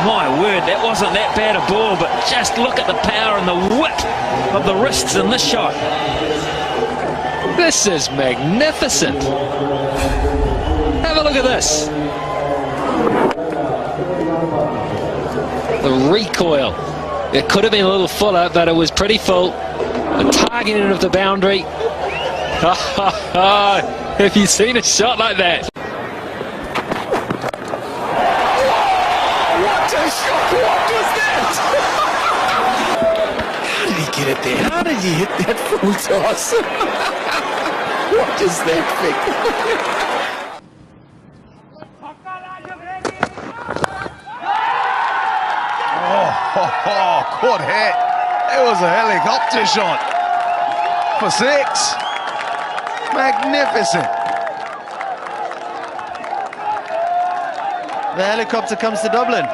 My word, that wasn't that bad a ball, but just look at the power and the whip of the wrists in this shot. This is magnificent. Have a look at this. The recoil. It could have been a little fuller, but it was pretty full. The targeting of the boundary. Have you seen a shot like that? What a shot! What was that? How did he get it there? How did he hit that full toss? What is that thing? Good hit. It was a helicopter shot for 6. Magnificent. The helicopter comes to Dublin.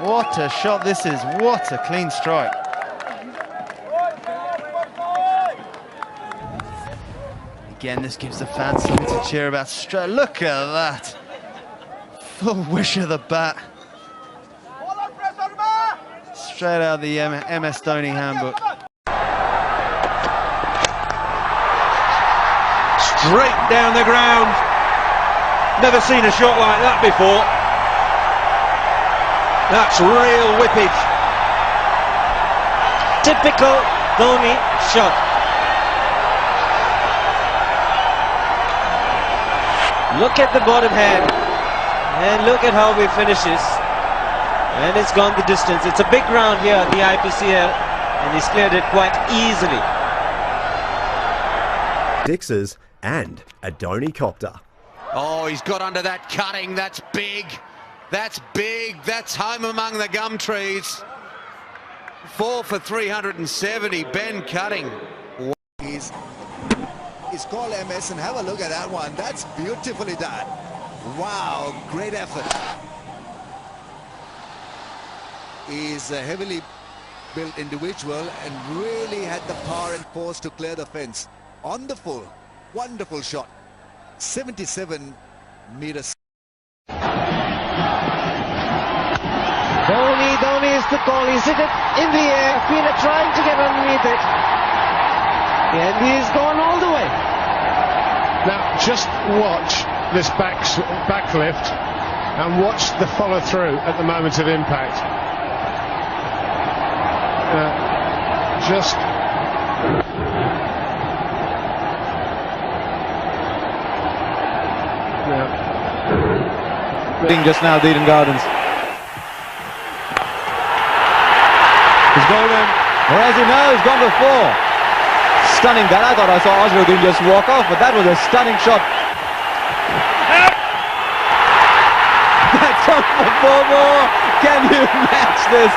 What a shot this is. What a clean strike. Again, this gives the fans something to cheer about. Look at that. Full wish of the bat. Straight out of the MS Dhoni handbook. Straight down the ground. Never seen a shot like that before. That's real whippage. Typical Dhoni shot. Look at the bottom hand. And look at how he finishes. And it's gone the distance. It's a big ground here at the IPCL, and he's cleared it quite easily. Dixers and a Dhoni copter. Oh, he's got under that cutting. That's big. That's big. That's home among the gum trees. 4 for 370. Ben Cutting. He's called MS, and have a look at that one. That's beautifully done. Wow, great effort. He's a heavily built individual and really had the power and force to clear the fence. On the full, wonderful shot. 77 meters. Dhoni is the call. He's hit it in the air. Fila trying to get underneath it. And he's gone all the way. Now, just watch this backlift and watch the follow through at the moment of impact. Just just now, Eden Gardens. He's golden. Or as you know, he's gone before. Stunning that. I thought I saw Azharuddin just walk off, but that was a stunning shot. That's on for 4 more. Can you match this?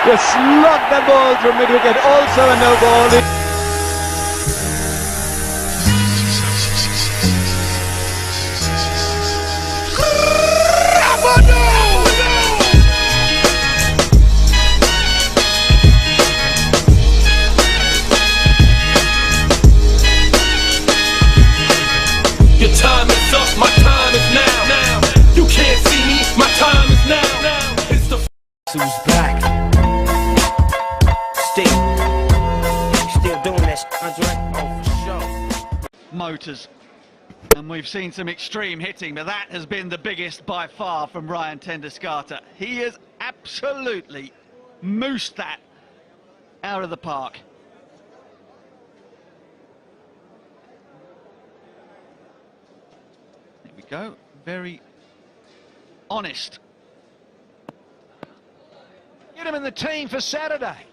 Just slug that ball through mid-wicket. Also a no ball. Your time is up, my time is now. You can't see me, my time is now. It's the who's back. Still doing that, Andre? Oh, for sure. Motors. And we've seen some extreme hitting, but that has been the biggest by far from Ryan ten Doeschate. He has absolutely moosed that out of the park. There we go. Very honest. Get him in the team for Saturday.